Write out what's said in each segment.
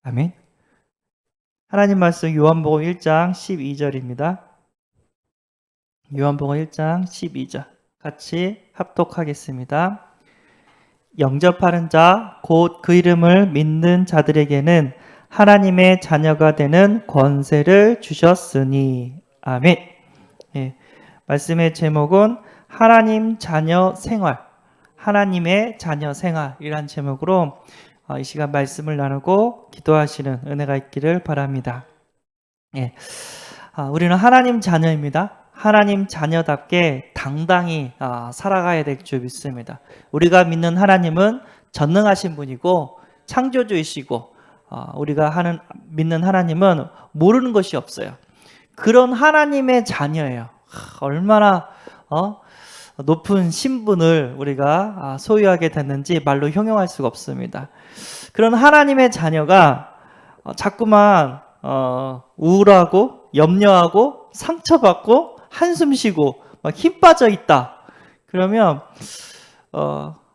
아멘. 하나님 말씀 요한복음 1장 12절입니다. 요한복음 1장 12절 같이 합독하겠습니다. 영접하는 자, 곧 그 이름을 믿는 자들에게는 하나님의 자녀가 되는 권세를 주셨으니. 아멘. 예, 말씀의 제목은 하나님 자녀 생활, 하나님의 자녀 생활이란 제목으로 이 시간 말씀을 나누고 기도하시는 은혜가 있기를 바랍니다. 예, 우리는 하나님 자녀입니다. 하나님 자녀답게 당당히 살아가야 될 줄 믿습니다. 우리가 믿는 하나님은 전능하신 분이고 창조주이시고 우리가 믿는 하나님은 모르는 것이 없어요. 그런 하나님의 자녀예요. 얼마나 높은 신분을 우리가 소유하게 됐는지 말로 형용할 수가 없습니다. 그런 하나님의 자녀가 자꾸만 우울하고 염려하고 상처받고 한숨 쉬고 막 힘 빠져 있다. 그러면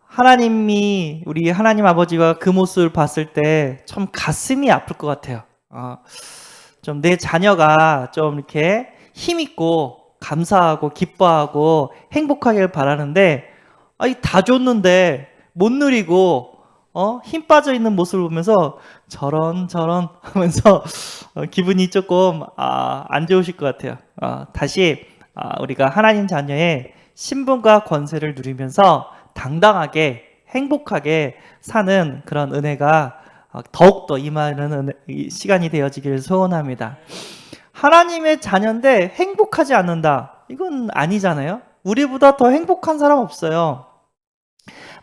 하나님이 우리 하나님 아버지가 그 모습을 봤을 때 참 가슴이 아플 것 같아요. 좀 내 자녀가 좀 이렇게 힘 있고 감사하고 기뻐하고 행복하길 바라는데 다 줬는데 못 누리고 힘 빠져 있는 모습을 보면서 저런 하면서 기분이 조금 안 좋으실 것 같아요. 다시 우리가 하나님 자녀의 신분과 권세를 누리면서 당당하게 행복하게 사는 그런 은혜가 더욱더 임하는 시간이 되어지기를 소원합니다. 하나님의 자녀인데 행복하지 않는다. 이건 아니잖아요. 우리보다 더 행복한 사람 없어요.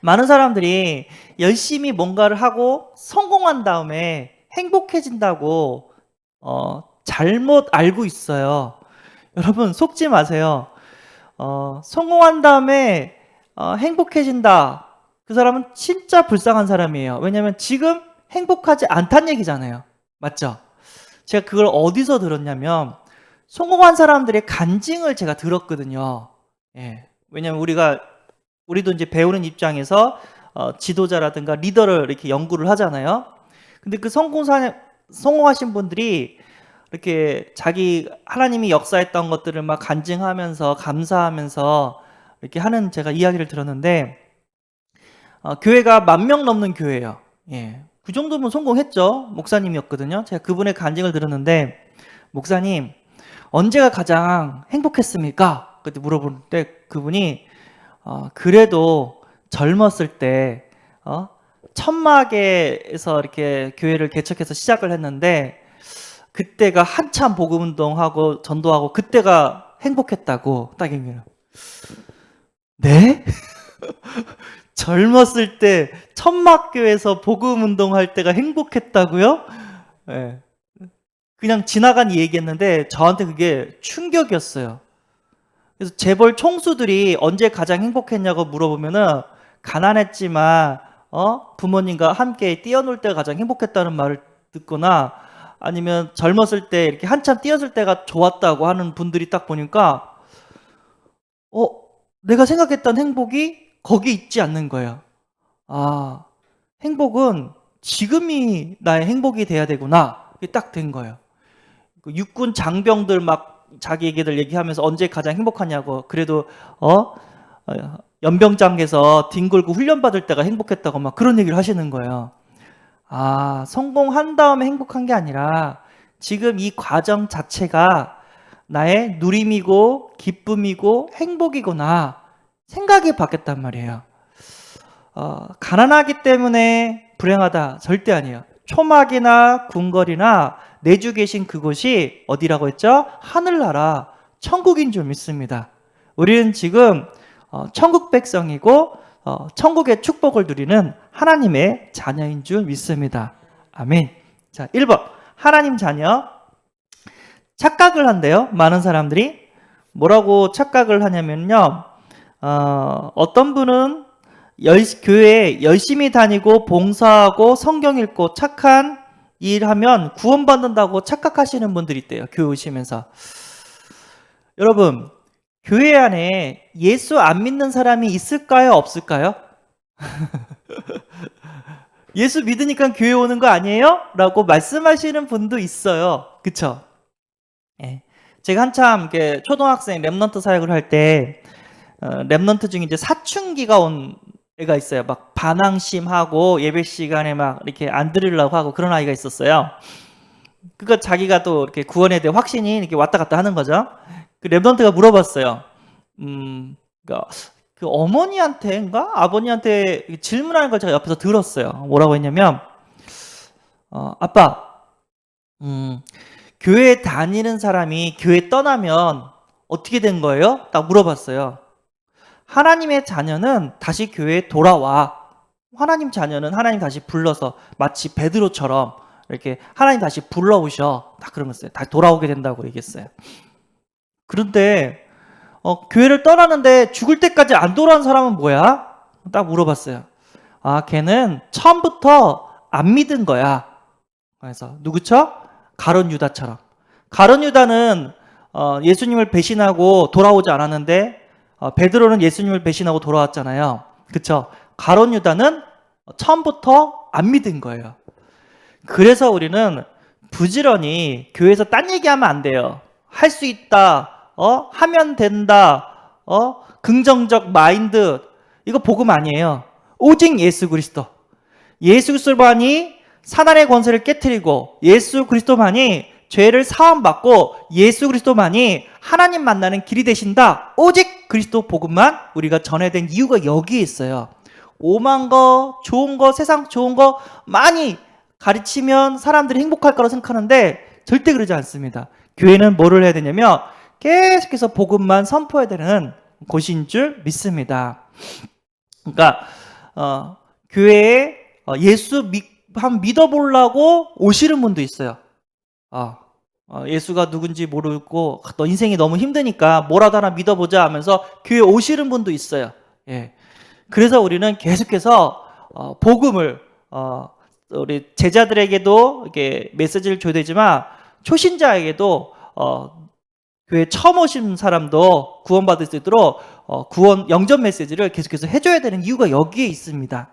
많은 사람들이 열심히 뭔가를 하고 성공한 다음에 행복해진다고 잘못 알고 있어요. 여러분 속지 마세요. 성공한 다음에 행복해진다. 그 사람은 진짜 불쌍한 사람이에요. 왜냐하면 지금 행복하지 않다는 얘기잖아요. 맞죠? 제가 그걸 어디서 들었냐면 성공한 사람들의 간증을 제가 들었거든요. 예. 왜냐하면 우리도 이제 배우는 입장에서 지도자라든가 리더를 이렇게 연구를 하잖아요. 근데 그 성공하신 분들이 이렇게 자기 하나님이 역사했던 것들을 막 간증하면서 감사하면서 이렇게 하는 제가 이야기를 들었는데 교회가 10,000명 넘는 교회예요. 예. 그 정도면 성공했죠. 목사님이었거든요. 제가 그분의 간증을 들었는데 목사님 언제가 가장 행복했습니까? 그때 물어보는데 그분이 그래도 젊었을 때 천막에서 이렇게 교회를 개척해서 시작을 했는데 그때가 한참 복음운동하고 전도하고 그때가 행복했다고 딱 얘기해요. 네? 젊었을 때 천막교회에서 복음운동할 때가 행복했다고요? 네. 그냥 지나간 얘기했는데 저한테 그게 충격이었어요. 그래서 재벌 총수들이 언제 가장 행복했냐고 물어보면은 가난했지만 부모님과 함께 뛰어놀 때가 가장 행복했다는 말을 듣거나 아니면 젊었을 때 이렇게 한참 뛰었을 때가 좋았다고 하는 분들이 딱 보니까 내가 생각했던 행복이 거기 있지 않는 거예요. 행복은 지금이 나의 행복이 돼야 되구나. 이게 딱 된 거예요. 육군 장병들 막 자기 얘기들 얘기하면서 언제 가장 행복하냐고. 그래도 연병장에서 뒹굴고 훈련 받을 때가 행복했다고 막 그런 얘기를 하시는 거예요. 성공한 다음에 행복한 게 아니라 지금 이 과정 자체가 나의 누림이고 기쁨이고 행복이구나 생각이 바뀌었단 말이에요. 가난하기 때문에 불행하다 절대 아니에요. 초막이나 궁궐이나 내주 계신 그곳이 어디라고 했죠? 하늘나라 천국인 줄 믿습니다. 우리는 지금 천국 백성이고 천국의 축복을 누리는 하나님의 자녀인 줄 믿습니다. 아멘. 자, 1번 하나님 자녀. 착각을 한대요. 많은 사람들이 뭐라고 착각을 하냐면요. 어떤 분은 교회에 열심히 다니고 봉사하고 성경 읽고 착한 일하면 구원받는다고 착각하시는 분들이 있대요. 교회 오시면서. 여러분, 교회 안에 예수 안 믿는 사람이 있을까요? 없을까요? 예수 믿으니까 교회 오는 거 아니에요? 라고 말씀하시는 분도 있어요. 그쵸? 예. 제가 한참 이렇게 초등학생 랩넌트 사역을 할 때, 랩넌트 중에 이제 사춘기가 온 애가 있어요. 막 반항심하고 예배 시간에 막 이렇게 안 들으려고 하고 그런 아이가 있었어요. 그거 자기가 또 이렇게 구원에 대해 확신이 이렇게 왔다 갔다 하는 거죠. 그 랩넌트가 물어봤어요. 그러니까 그 어머니한테인가 아버님한테 질문하는 걸 제가 옆에서 들었어요. 뭐라고 했냐면, 아빠, 교회 다니는 사람이 교회 떠나면 어떻게 된 거예요? 딱 물어봤어요. 하나님의 자녀는 다시 교회에 돌아와. 하나님 자녀는 하나님 다시 불러서 마치 베드로처럼 이렇게 하나님 다시 불러오셔. 딱 그런 거였어요. 다시 돌아오게 된다고 얘기했어요. 그런데 교회를 떠나는데 죽을 때까지 안 돌아온 사람은 뭐야? 딱 물어봤어요. 아, 걔는 처음부터 안 믿은 거야. 그래서 누구죠? 가룟 유다처럼. 가룟 유다는 예수님을 배신하고 돌아오지 않았는데 베드로는 예수님을 배신하고 돌아왔잖아요. 그쵸? 가룟 유다는 처음부터 안 믿은 거예요. 그래서 우리는 부지런히 교회에서 딴 얘기하면 안 돼요. 할 수 있다. 하면 된다. 긍정적 마인드. 이거 복음 아니에요. 오직 예수 그리스도. 예수 그리스도만이 사단의 권세를 깨트리고 예수 그리스도만이 죄를 사함받고 예수 그리스도만이 하나님 만나는 길이 되신다. 오직 그리스도 복음만 우리가 전해야 된 이유가 여기에 있어요. 오만 거, 좋은 거, 세상 좋은 거 많이 가르치면 사람들이 행복할 거라고 생각하는데 절대 그러지 않습니다. 교회는 뭐를 해야 되냐면 계속해서 복음만 선포해야 되는 곳인 줄 믿습니다. 그러니까 교회에 예수 한번 믿어보려고 오시는 분도 있어요. 예수가 누군지 모르고 너 인생이 너무 힘드니까 뭐라도 하나 믿어보자 하면서 교회 오시는 분도 있어요. 예. 그래서 우리는 계속해서 복음을 우리 제자들에게도 이렇게 메시지를 줘야 되지만 초신자에게도 교회 처음 오신 사람도 구원받을 수 있도록 구원 영접 메시지를 계속해서 해줘야 되는 이유가 여기에 있습니다.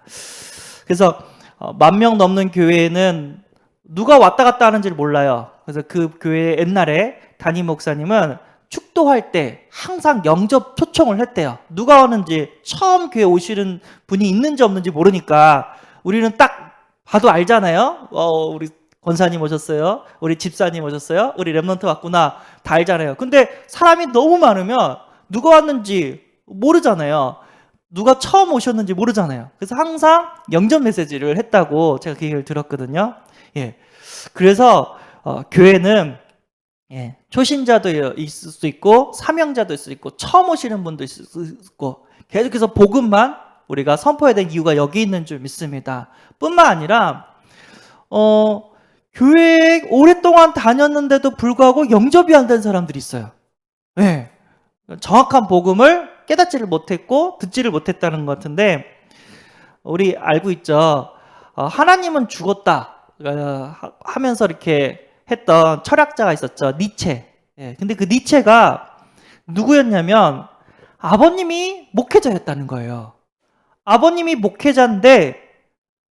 그래서 10,000명 넘는 교회에는 누가 왔다 갔다 하는지를 몰라요. 그래서 그 교회 옛날에 담임 목사님은 축도할 때 항상 영접 초청을 했대요. 누가 오는지 처음 교회 오시는 분이 있는지 없는지 모르니까 우리는 딱 봐도 알잖아요. 우리 권사님 오셨어요. 우리 집사님 오셨어요. 우리 랩넌트 왔구나. 다 알잖아요. 근데 사람이 너무 많으면 누가 왔는지 모르잖아요. 누가 처음 오셨는지 모르잖아요. 그래서 항상 영접 메시지를 했다고 제가 그 얘기를 들었거든요. 예. 그래서 교회는 초신자도 있을 수 있고 사명자도 있을 수 있고 처음 오시는 분도 있을 수 있고 계속해서 복음만 우리가 선포해야 될 이유가 여기 있는 줄 믿습니다. 뿐만 아니라 교회에 오랫동안 다녔는데도 불구하고 영접이 안 된 사람들이 있어요. 네. 정확한 복음을 깨닫지를 못했고 듣지를 못했다는 것 같은데 우리 알고 있죠. 하나님은 죽었다 하면서 이렇게 했던 철학자가 있었죠. 니체. 근데 그 니체가 누구였냐면 아버님이 목회자였다는 거예요. 아버님이 목회자인데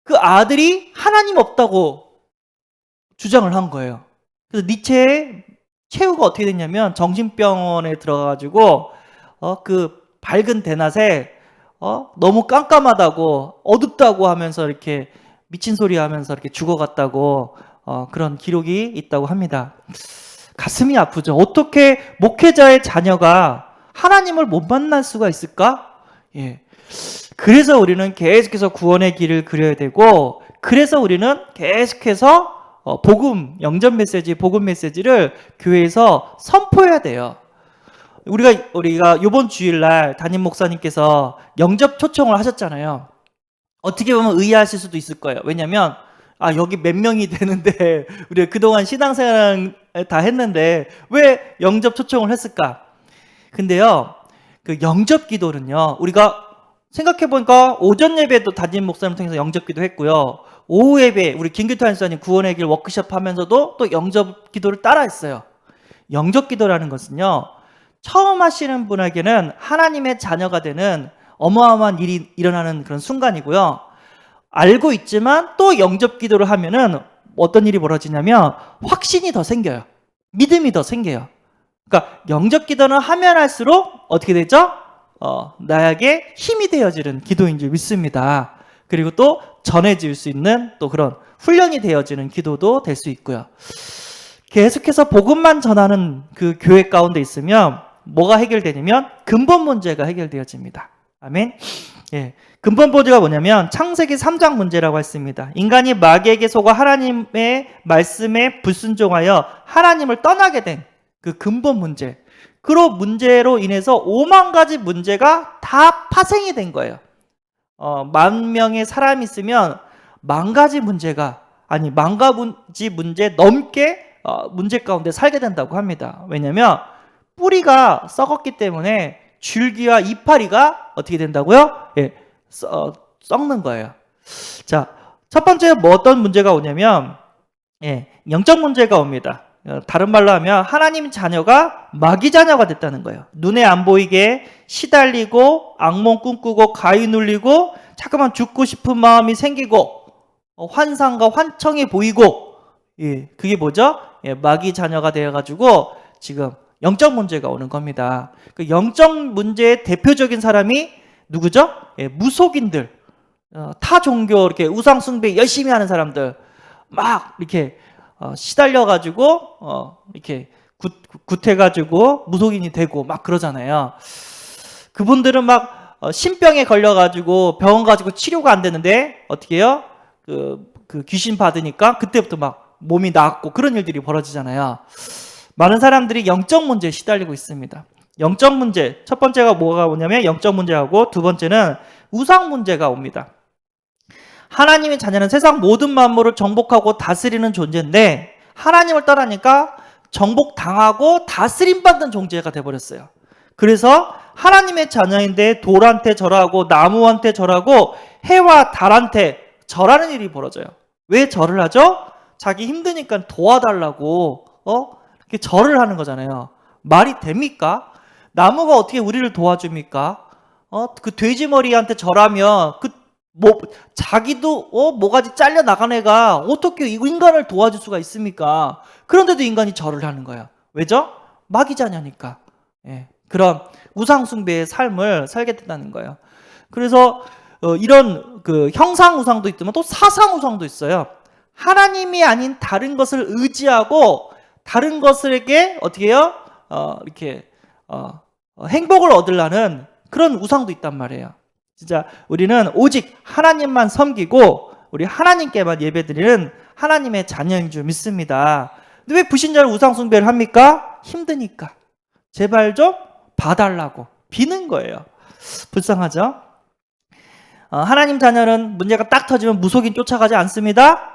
그 아들이 하나님 없다고 주장을 한 거예요. 그래서 니체의 최후가 어떻게 됐냐면 정신병원에 들어가가지고 그 밝은 대낮에 너무 깜깜하다고 어둡다고 하면서 이렇게 미친 소리 하면서 이렇게 죽어갔다고 그런 기록이 있다고 합니다. 가슴이 아프죠. 어떻게 목회자의 자녀가 하나님을 못 만날 수가 있을까? 예. 그래서 우리는 계속해서 구원의 길을 그려야 되고, 그래서 우리는 계속해서 복음, 영접 메시지, 복음 메시지를 교회에서 선포해야 돼요. 우리가 이번 주일날 담임 목사님께서 영접 초청을 하셨잖아요. 어떻게 보면 의아하실 수도 있을 거예요. 왜냐면 여기 몇 명이 되는데 우리가 그동안 신앙생활 다 했는데 왜 영접 초청을 했을까? 근데요, 그 영접 기도는요, 우리가 생각해보니까 오전 예배도 담임 목사님 통해서 영접 기도 했고요. 오후 예배 우리 김규태 한사님 구원의 길 워크숍 하면서도 또 영접 기도를 따라 했어요. 영접 기도라는 것은요, 처음 하시는 분에게는 하나님의 자녀가 되는 어마어마한 일이 일어나는 그런 순간이고요. 알고 있지만 또 영접 기도를 하면은 어떤 일이 벌어지냐면 확신이 더 생겨요. 믿음이 더 생겨요. 그러니까 영접 기도는 하면 할수록 어떻게 되죠? 나에게 힘이 되어지는 기도인 줄 믿습니다. 그리고 또 전해질 수 있는 또 그런 훈련이 되어지는 기도도 될 수 있고요. 계속해서 복음만 전하는 그 교회 가운데 있으면 뭐가 해결되냐면 근본 문제가 해결되어집니다. 아멘. 예. 근본 문제가 뭐냐면 창세기 3장 문제라고 했습니다. 인간이 마귀에게 속아 하나님의 말씀에 불순종하여 하나님을 떠나게 된 그 근본 문제. 그런 문제로 인해서 5만 가지 문제가 다 파생이 된 거예요. 10,000명의 사람이 있으면 10,000가지 문제가 만 가지 문제 넘게 문제 가운데 살게 된다고 합니다. 왜냐하면 뿌리가 썩었기 때문에 줄기와 이파리가 어떻게 된다고요? 예, 썩는 거예요. 자, 첫 번째 어떤 문제가 오냐면 영적 문제가 옵니다. 다른 말로 하면 하나님 자녀가 마귀 자녀가 됐다는 거예요. 눈에 안 보이게 시달리고 악몽 꿈꾸고 가위 눌리고 자꾸만 죽고 싶은 마음이 생기고 환상과 환청이 보이고 그게 뭐죠? 마귀 자녀가 되어가지고 지금 영적 문제가 오는 겁니다. 그 영적 문제의 대표적인 사람이 누구죠? 무속인들, 타 종교 이렇게 우상 숭배 열심히 하는 사람들 막 이렇게 시달려가지고 이렇게 굿해가지고 무속인이 되고 막 그러잖아요. 그분들은 막 신병에 걸려가지고 병원 가지고 치료가 안 되는데 어떻게 해요? 그 귀신 받으니까 그때부터 막 몸이 낫고 그런 일들이 벌어지잖아요. 많은 사람들이 영적 문제에 시달리고 있습니다. 영적 문제, 첫 번째가 뭐가 오냐면 영적 문제하고 두 번째는 우상 문제가 옵니다. 하나님의 자녀는 세상 모든 만물을 정복하고 다스리는 존재인데 하나님을 떠나니까 정복당하고 다스림받는 존재가 돼버렸어요. 그래서 하나님의 자녀인데 돌한테 절하고 나무한테 절하고 해와 달한테 절하는 일이 벌어져요. 왜 절을 하죠? 자기 힘드니까 도와달라고 이렇게 절을 하는 거잖아요. 말이 됩니까? 나무가 어떻게 우리를 도와줍니까? 그 돼지머리한테 절하면 자기도 모가지 잘려 나간 애가 어떻게 인간을 도와줄 수가 있습니까? 그런데도 인간이 절을 하는 거예요. 왜죠? 마귀 자녀니까. 그런 우상 숭배의 삶을 살게 된다는 거예요. 그래서 이런 그 형상 우상도 있지만 또 사상 우상도 있어요. 하나님이 아닌 다른 것을 의지하고 다른 것에게 어떻게 해요? 이렇게 행복을 얻으려는 그런 우상도 있단 말이에요. 진짜 우리는 오직 하나님만 섬기고 우리 하나님께만 예배드리는 하나님의 자녀인 줄 믿습니다. 근데 왜 불신자를 우상 숭배를 합니까? 힘드니까. 제발 좀 봐달라고 비는 거예요. 불쌍하죠? 하나님 자녀는 문제가 딱 터지면 무속인 쫓아가지 않습니다.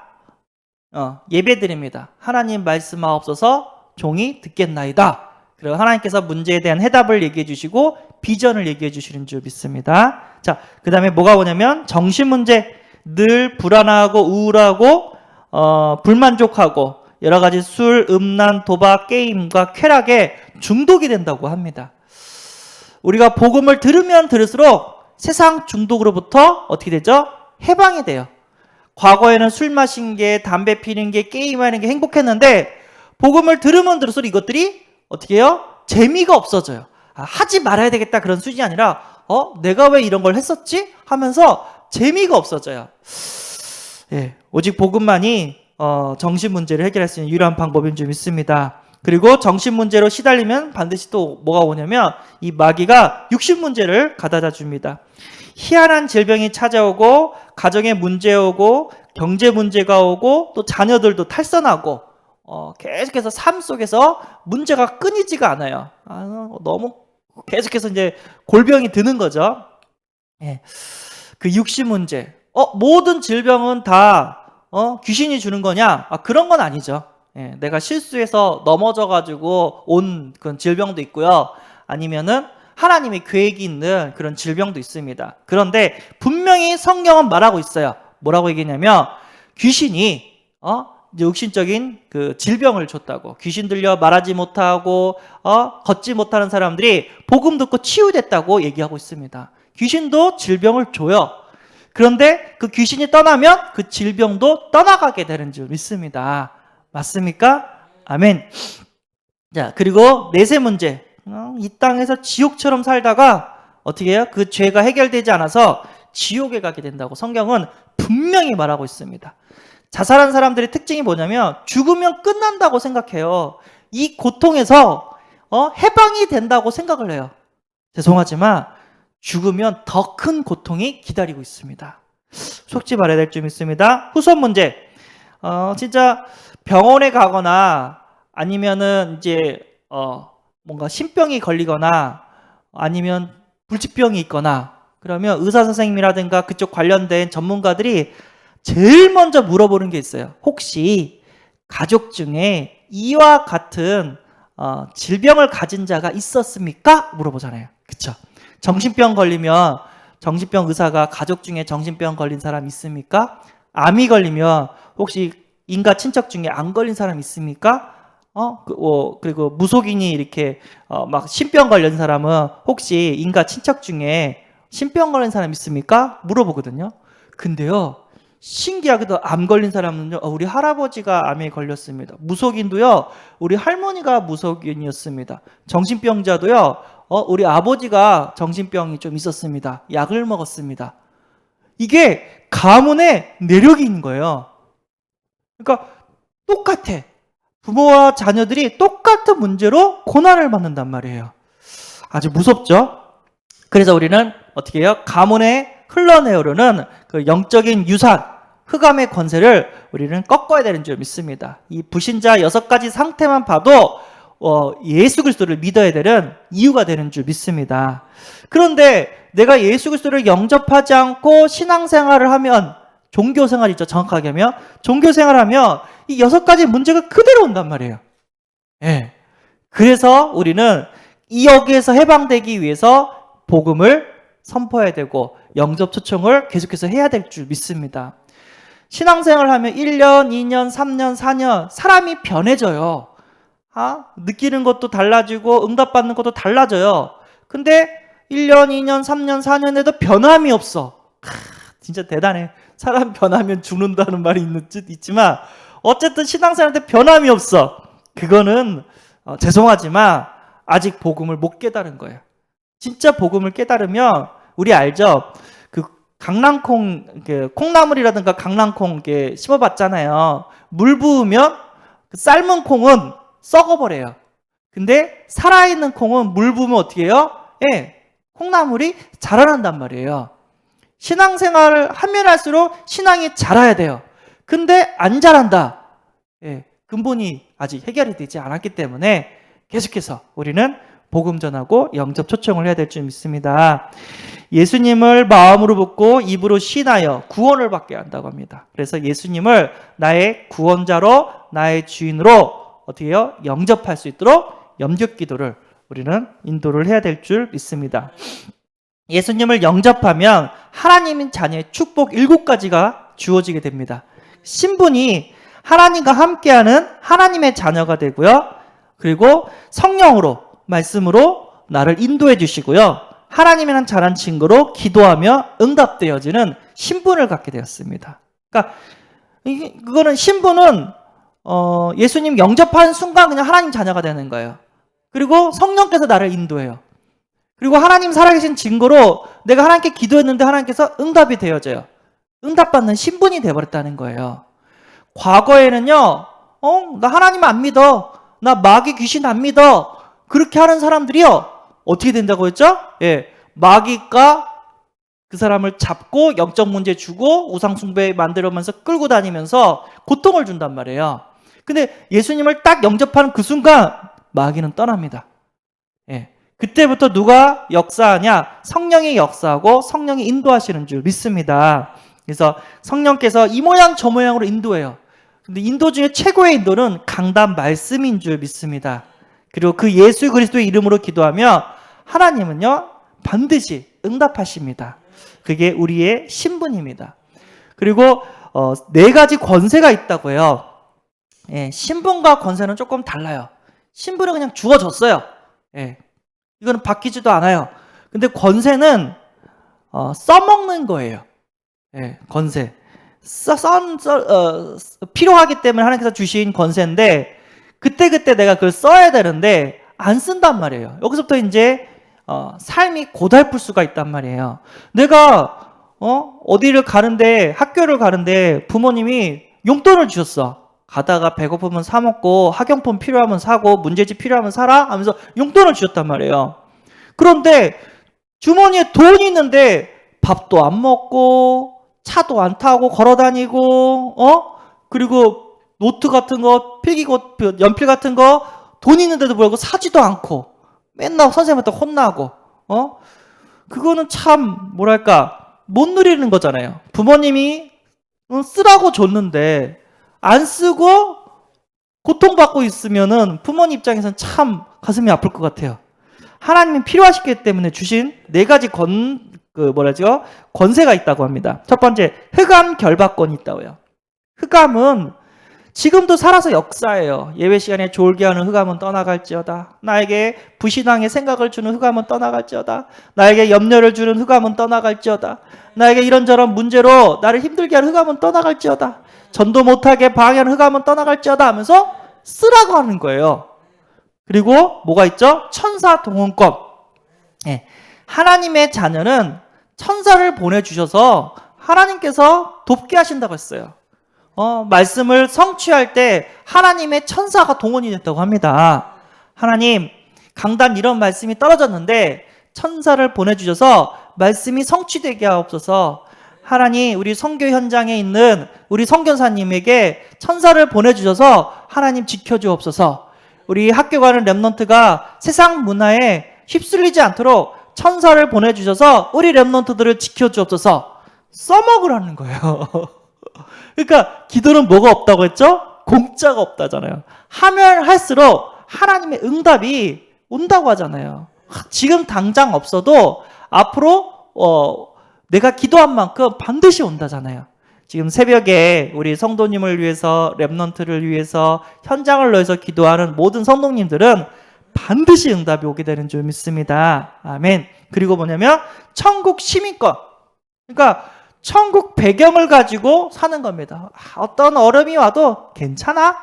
예배드립니다. 하나님 말씀하옵소서 종이 듣겠나이다. 그리고 하나님께서 문제에 대한 해답을 얘기해 주시고 비전을 얘기해 주시는 줄 믿습니다. 자, 그 다음에 뭐가 오냐면 정신 문제. 늘 불안하고 우울하고 불만족하고 여러 가지 술, 음란, 도박, 게임과 쾌락에 중독이 된다고 합니다. 우리가 복음을 들으면 들을수록 세상 중독으로부터 어떻게 되죠? 해방이 돼요. 과거에는 술 마신 게, 담배 피는 게, 게임하는 게 행복했는데 복음을 들으면 들을수록 이것들이 어떻게 해요? 재미가 없어져요. 하지 말아야 되겠다 그런 수준이 아니라 내가 왜 이런 걸 했었지? 하면서 재미가 없어져요. 오직 복음만이 정신 문제를 해결할 수 있는 유일한 방법인 줄 믿습니다. 그리고 정신 문제로 시달리면 반드시 또 뭐가 오냐면 이 마귀가 육신 문제를 가져다 줍니다. 희한한 질병이 찾아오고 가정에 문제 오고 경제 문제가 오고 또 자녀들도 탈선하고 계속해서 삶 속에서 문제가 끊이지가 않아요. 너무 계속해서 이제 골병이 드는 거죠. 그 육신 문제. 모든 질병은 다 귀신이 주는 거냐? 그런 건 아니죠. 내가 실수해서 넘어져가지고 온 그런 질병도 있고요. 아니면은 하나님의 계획이 있는 그런 질병도 있습니다. 그런데 분명히 성경은 말하고 있어요. 뭐라고 얘기했냐면 귀신이 이제 육신적인 그 질병을 줬다고. 귀신 들려 말하지 못하고 걷지 못하는 사람들이 복음 듣고 치유됐다고 얘기하고 있습니다. 귀신도 질병을 줘요. 그런데 그 귀신이 떠나면 그 질병도 떠나가게 되는 줄 믿습니다. 맞습니까? 아멘. 자, 그리고 넷째 문제. 이 땅에서 지옥처럼 살다가 어떻게 해요? 그 죄가 해결되지 않아서 지옥에 가게 된다고 성경은 분명히 말하고 있습니다. 자살한 사람들의 특징이 뭐냐면 죽으면 끝난다고 생각해요. 이 고통에서 해방이 된다고 생각을 해요. 죄송하지만 죽으면 더 큰 고통이 기다리고 있습니다. 속지 말아야 될 점 있습니다. 후손 문제. 진짜 병원에 가거나 아니면은 이제 뭔가 신병이 걸리거나 아니면 불치병이 있거나 그러면 의사 선생님이라든가 그쪽 관련된 전문가들이 제일 먼저 물어보는 게 있어요. 혹시 가족 중에 이와 같은 질병을 가진 자가 있었습니까? 물어보잖아요. 그쵸? 정신병 걸리면 정신병 의사가 가족 중에 정신병 걸린 사람 있습니까? 암이 걸리면 혹시 인가 친척 중에 안 걸린 사람 있습니까? 그리고 무속인이 이렇게 막 신병 걸린 사람은 혹시 인가 친척 중에 신병 걸린 사람 있습니까? 물어보거든요. 근데요, 신기하게도 암 걸린 사람은요, 우리 할아버지가 암에 걸렸습니다. 무속인도요, 우리 할머니가 무속인이었습니다. 정신병자도요, 우리 아버지가 정신병이 좀 있었습니다. 약을 먹었습니다. 이게 가문의 내력이 있는 거예요. 그러니까 똑같아. 부모와 자녀들이 똑같은 문제로 고난을 받는단 말이에요. 아주 무섭죠? 그래서 우리는 어떻게 해요? 가문에 흘러내오르는 그 영적인 유산, 흑암의 권세를 우리는 꺾어야 되는 줄 믿습니다. 이 불신자 6가지 상태만 봐도 예수 그리스도를 믿어야 되는 이유가 되는 줄 믿습니다. 그런데 내가 예수 그리스도를 영접하지 않고 신앙생활을 하면, 종교생활이죠. 정확하게 하면 종교생활하면 이 6가지 문제가 그대로 온단 말이에요. 예. 그래서 우리는 여기에서 해방되기 위해서 복음을 선포해야 되고 영접 초청을 계속해서 해야 될 줄 믿습니다. 신앙생활을 하면 1년, 2년, 3년, 4년 사람이 변해져요. 느끼는 것도 달라지고 응답받는 것도 달라져요. 근데 1년, 2년, 3년, 4년에도 변함이 없어. 진짜 대단해. 사람 변하면 죽는다는 말이 있지만 어쨌든 신앙생활한테 변함이 없어. 그거는 죄송하지만 아직 복음을 못 깨달은 거예요. 진짜 복음을 깨달으면 우리 알죠? 그 강낭콩, 콩나물이라든가 강낭콩 심어봤잖아요. 물 부으면 그 삶은 콩은 썩어버려요. 근데 살아있는 콩은 물 부으면 어떻게 해요? 예, 콩나물이 자라난단 말이에요. 신앙생활을 하면 할수록 신앙이 자라야 돼요. 근데 안 자란다. 예, 근본이 아직 해결이 되지 않았기 때문에 계속해서 우리는 복음 전하고 영접 초청을 해야 될 줄 믿습니다. 예수님을 마음으로 붙고 입으로 신하여 구원을 받게 한다고 합니다. 그래서 예수님을 나의 구원자로, 나의 주인으로 어떻게 해요? 영접할 수 있도록 영접 기도를 우리는 인도를 해야 될 줄 믿습니다. 예수님을 영접하면 하나님인 자녀의 축복 7가지가 주어지게 됩니다. 신분이 하나님과 함께하는 하나님의 자녀가 되고요. 그리고 성령으로, 말씀으로 나를 인도해 주시고요. 하나님이란 잘한 친구로 기도하며 응답되어지는 신분을 갖게 되었습니다. 그러니까 그거는 신분은 예수님 영접하는 순간 그냥 하나님 자녀가 되는 거예요. 그리고 성령께서 나를 인도해요. 그리고 하나님 살아계신 증거로 내가 하나님께 기도했는데 하나님께서 응답이 되어져요. 응답받는 신분이 되어버렸다는 거예요. 과거에는요, 나 하나님 안 믿어. 나 마귀 귀신 안 믿어. 그렇게 하는 사람들이요, 어떻게 된다고 했죠? 예, 마귀가 그 사람을 잡고 영적 문제 주고 우상숭배 만들면서 끌고 다니면서 고통을 준단 말이에요. 근데 예수님을 딱 영접하는 그 순간 마귀는 떠납니다. 예, 그때부터 누가 역사하냐? 성령이 역사하고 성령이 인도하시는 줄 믿습니다. 그래서 성령께서 이 모양 저 모양으로 인도해요. 근데 인도 중에 최고의 인도는 강단 말씀인 줄 믿습니다. 그리고 그 예수 그리스도의 이름으로 기도하며 하나님은요, 반드시 응답하십니다. 그게 우리의 신분입니다. 그리고 4가지 권세가 있다고 해요. 예, 신분과 권세는 조금 달라요. 신분은 그냥 주어졌어요. 예, 이거는 바뀌지도 않아요. 근데 권세는 써먹는 거예요. 예, 건세. 필요하기 때문에 하나님께서 주신 건세인데 그때그때 내가 그걸 써야 되는데 안 쓴단 말이에요. 여기서부터 이제 삶이 고달플 수가 있단 말이에요. 내가 어디를 가는데 학교를 가는데 부모님이 용돈을 주셨어. 가다가 배고프면 사 먹고 학용품 필요하면 사고 문제집 필요하면 사라 하면서 용돈을 주셨단 말이에요. 그런데 주머니에 돈이 있는데 밥도 안 먹고 차도 안 타고 걸어 다니고 그리고 노트 같은 거 필기고 연필 같은 거 돈 있는데도 불구하고 사지도 않고 맨날 선생님한테 혼나고 그거는 참 뭐랄까 못 누리는 거잖아요. 부모님이 쓰라고 줬는데 안 쓰고 고통받고 있으면은 부모님 입장에서는 참 가슴이 아플 것 같아요. 하나님이 필요하시기 때문에 주신 네 가지 권세가 있다고 합니다. 첫 번째, 흑암 결박권이 있다고요. 흑암은 지금도 살아서 역사예요. 예배 시간에 졸게 하는 흑암은 떠나갈지어다. 나에게 불신앙의 생각을 주는 흑암은 떠나갈지어다. 나에게 염려를 주는 흑암은 떠나갈지어다. 나에게 이런저런 문제로 나를 힘들게 하는 흑암은 떠나갈지어다. 전도 못하게 방해하는 흑암은 떠나갈지어다 하면서 쓰라고 하는 거예요. 그리고 뭐가 있죠? 천사 동원권. 네. 하나님의 자녀는 천사를 보내주셔서 하나님께서 돕게 하신다고 했어요. 말씀을 성취할 때 하나님의 천사가 동원이 됐다고 합니다. 하나님, 강단 이런 말씀이 떨어졌는데 천사를 보내주셔서 말씀이 성취되게 하옵소서. 하나님, 우리 선교 현장에 있는 우리 선교사님에게 천사를 보내주셔서 하나님 지켜주옵소서. 우리 학교 가는 렘넌트가 세상 문화에 휩쓸리지 않도록 천사를 보내주셔서 우리 렘넌트들을 지켜주옵소서. 써먹으라는 거예요. 그러니까 기도는 뭐가 없다고 했죠? 공짜가 없다잖아요. 하면 할수록 하나님의 응답이 온다고 하잖아요. 지금 당장 없어도 앞으로 내가 기도한 만큼 반드시 온다잖아요. 지금 새벽에 우리 성도님을 위해서 렘넌트를 위해서 현장을 위해서 기도하는 모든 성도님들은 반드시 응답이 오게 되는 줄 믿습니다. 아멘. 그리고 뭐냐면 천국 시민권. 그러니까 천국 배경을 가지고 사는 겁니다. 어떤 어려움이 와도 괜찮아?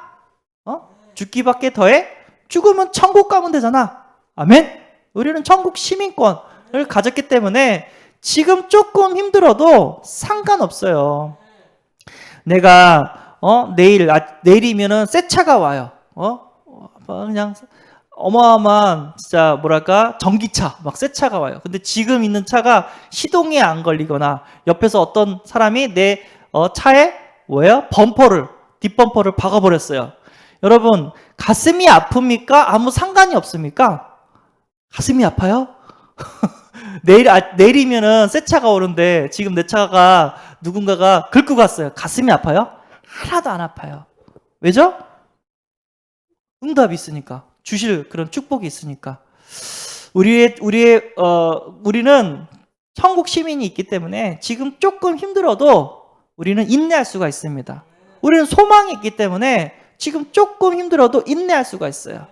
죽기밖에 더해? 죽으면 천국 가면 되잖아. 아멘. 우리는 천국 시민권을 가졌기 때문에 지금 조금 힘들어도 상관없어요. 내가 내일이면은 새 차가 와요. 그냥 어마어마한 진짜 뭐랄까 전기차 막 새 차가 와요. 근데 지금 있는 차가 시동이 안 걸리거나 옆에서 어떤 사람이 내 차에 뒷범퍼를 박아버렸어요. 여러분 가슴이 아픕니까? 아무 상관이 없습니까? 가슴이 아파요? 내일이면은 새 차가 오는데 지금 내 차가 누군가가 긁고 갔어요. 가슴이 아파요? 하나도 안 아파요. 왜죠? 응답이 있으니까. 주실 그런 축복이 있으니까. 우리는 천국 시민이 있기 때문에 지금 조금 힘들어도 우리는 인내할 수가 있습니다. 우리는 소망이 있기 때문에 지금 조금 힘들어도 인내할 수가 있어요.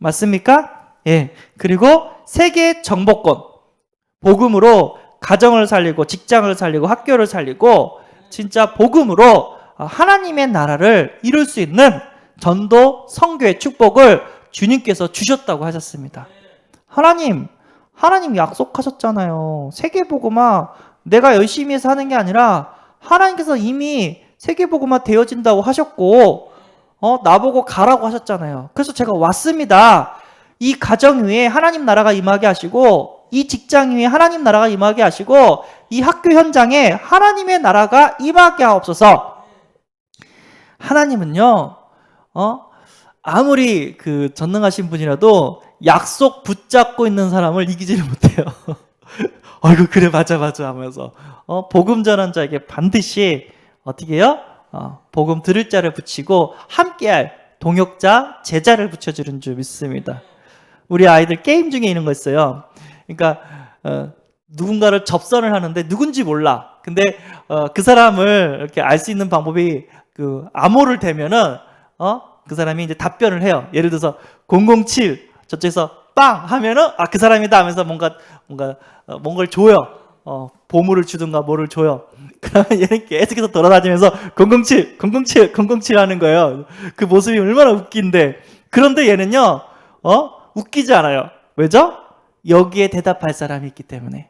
맞습니까? 예. 그리고 세계 정복권. 복음으로 가정을 살리고 직장을 살리고 학교를 살리고 진짜 복음으로 하나님의 나라를 이룰 수 있는 전도 선교의 축복을 주님께서 주셨다고 하셨습니다. 하나님 약속하셨잖아요. 세계복음화 내가 열심히 해서 하는 게 아니라 하나님께서 이미 세계복음화 되어진다고 하셨고 나보고 가라고 하셨잖아요. 그래서 제가 왔습니다. 이 가정 위에 하나님 나라가 임하게 하시고 이 직장 위에 하나님 나라가 임하게 하시고 이 학교 현장에 하나님의 나라가 임하게 하옵소서. 하나님은요 아무리 그 전능하신 분이라도 약속 붙잡고 있는 사람을 이기지를 못해요. 어이구 그래 맞아 하면서 복음 전한 자에게 반드시 어떻게 해요? 복음 들을 자를 붙이고 함께할 동역자 제자를 붙여주는 줄 믿습니다. 우리 아이들 게임 중에 이런 거 있어요. 그러니까 누군가를 접선을 하는데 누군지 몰라. 근데 그 사람을 이렇게 알 수 있는 방법이 그 암호를 대면은 그 사람이 이제 답변을 해요. 예를 들어서 007 저쪽에서 빵 하면은 그 사람이다 하면서 뭔가를 줘요. 보물을 주든가 뭐를 줘요. 그러면 얘는 계속해서 돌아다니면서 007, 007, 007 하는 거예요. 그 모습이 얼마나 웃긴데. 그런데 얘는요, 웃기지 않아요. 왜죠? 여기에 대답할 사람이 있기 때문에.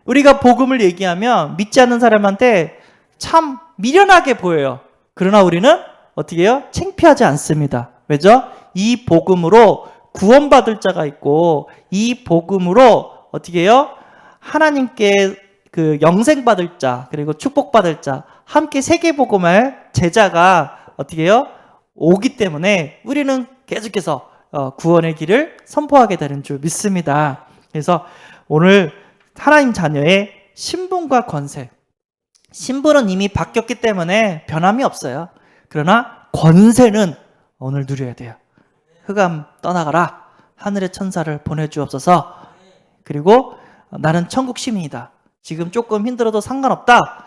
우리가 복음을 얘기하면 믿지 않는 사람한테 참 미련하게 보여요. 그러나 우리는 어떻게 해요? 창피하지 않습니다. 왜죠? 이 복음으로 구원받을 자가 있고, 이 복음으로 어떻게 해요? 하나님께 그 영생받을 자, 그리고 축복받을 자, 함께 세계복음을 제자가 어떻게 해요? 오기 때문에 우리는 계속해서 구원의 길을 선포하게 되는 줄 믿습니다. 그래서 오늘 하나님 자녀의 신분과 권세, 신분은 이미 바뀌었기 때문에 변함이 없어요. 그러나 권세는 오늘 누려야 돼요. 흑암 떠나가라. 하늘의 천사를 보내주옵소서. 그리고 나는 천국 시민이다. 지금 조금 힘들어도 상관없다.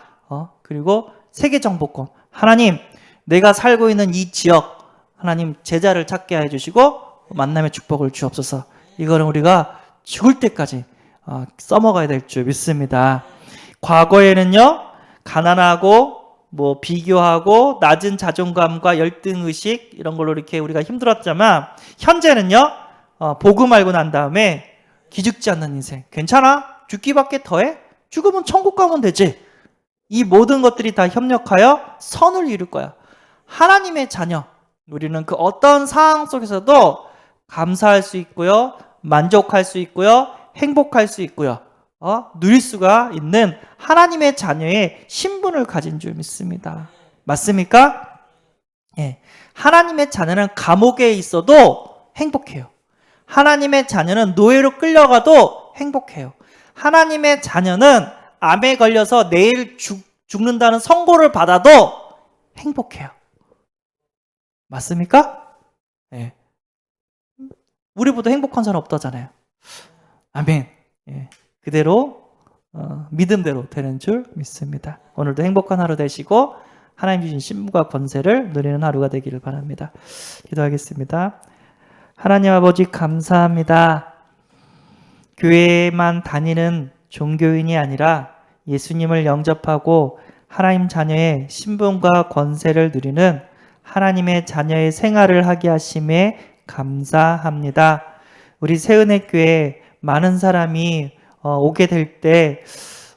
그리고 세계 정복권. 하나님, 내가 살고 있는 이 지역, 하나님 제자를 찾게 해주시고 만남의 축복을 주옵소서. 이거는 우리가 죽을 때까지 써먹어야 될 줄 믿습니다. 과거에는요, 가난하고 비교하고 낮은 자존감과 열등의식 이런 걸로 이렇게 우리가 힘들었지만, 현재는요, 복음 알고 난 다음에 기죽지 않는 인생. 괜찮아? 죽기밖에 더해? 죽으면 천국 가면 되지. 이 모든 것들이 다 협력하여 선을 이룰 거야. 하나님의 자녀. 우리는 그 어떤 상황 속에서도 감사할 수 있고요, 만족할 수 있고요, 행복할 수 있고요, 누릴 수가 있는 하나님의 자녀의 신분을 가진 줄 믿습니다. 맞습니까? 예. 하나님의 자녀는 감옥에 있어도 행복해요. 하나님의 자녀는 노예로 끌려가도 행복해요. 하나님의 자녀는 암에 걸려서 내일 죽는다는 선고를 받아도 행복해요. 맞습니까? 예. 우리보다 행복한 사람 없다잖아요. 아멘. 예. 그대로 믿음대로 되는 줄 믿습니다. 오늘도 행복한 하루 되시고 하나님 주신 신분과 권세를 누리는 하루가 되기를 바랍니다. 기도하겠습니다. 하나님 아버지 감사합니다. 교회에만 다니는 종교인이 아니라 예수님을 영접하고 하나님 자녀의 신분과 권세를 누리는 하나님의 자녀의 생활을 하게 하심에 감사합니다. 우리 새은혜교회 많은 사람이 오게 될 때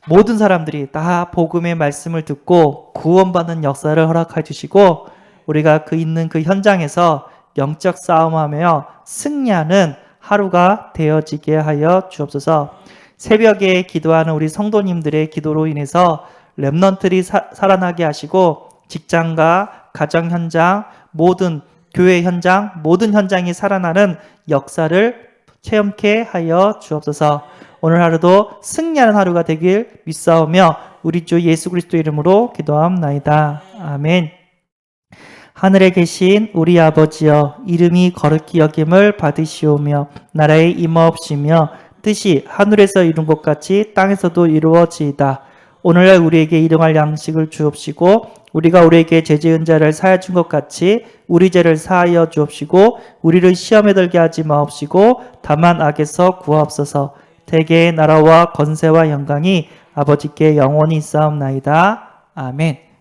모든 사람들이 다 복음의 말씀을 듣고 구원받는 역사를 허락해 주시고, 우리가 있는 그 현장에서 영적 싸움하며 승리하는 하루가 되어지게 하여 주옵소서. 새벽에 기도하는 우리 성도님들의 기도로 인해서 렘넌트들이 살아나게 하시고, 직장과 가정 현장, 모든 교회 현장, 모든 현장이 살아나는 역사를 체험케 하여 주옵소서. 오늘 하루도 승리하는 하루가 되길 믿사오며 우리 주 예수 그리스도 이름으로 기도함나이다. 아멘. 하늘에 계신 우리 아버지여, 이름이 거룩히 여김을 받으시오며 나라의 임하옵시며 뜻이 하늘에서 이룬 것 같이 땅에서도 이루어지이다. 오늘날 우리에게 일용할 양식을 주옵시고 우리가 우리에게 죄 지은 자를 사하여 준 것 같이 우리 죄를 사하여 주옵시고 우리를 시험에 들게 하지 마옵시고 다만 악에서 구하옵소서. 대개의 나라와 권세와 영광이 아버지께 영원히 있사옵나이다. 아멘.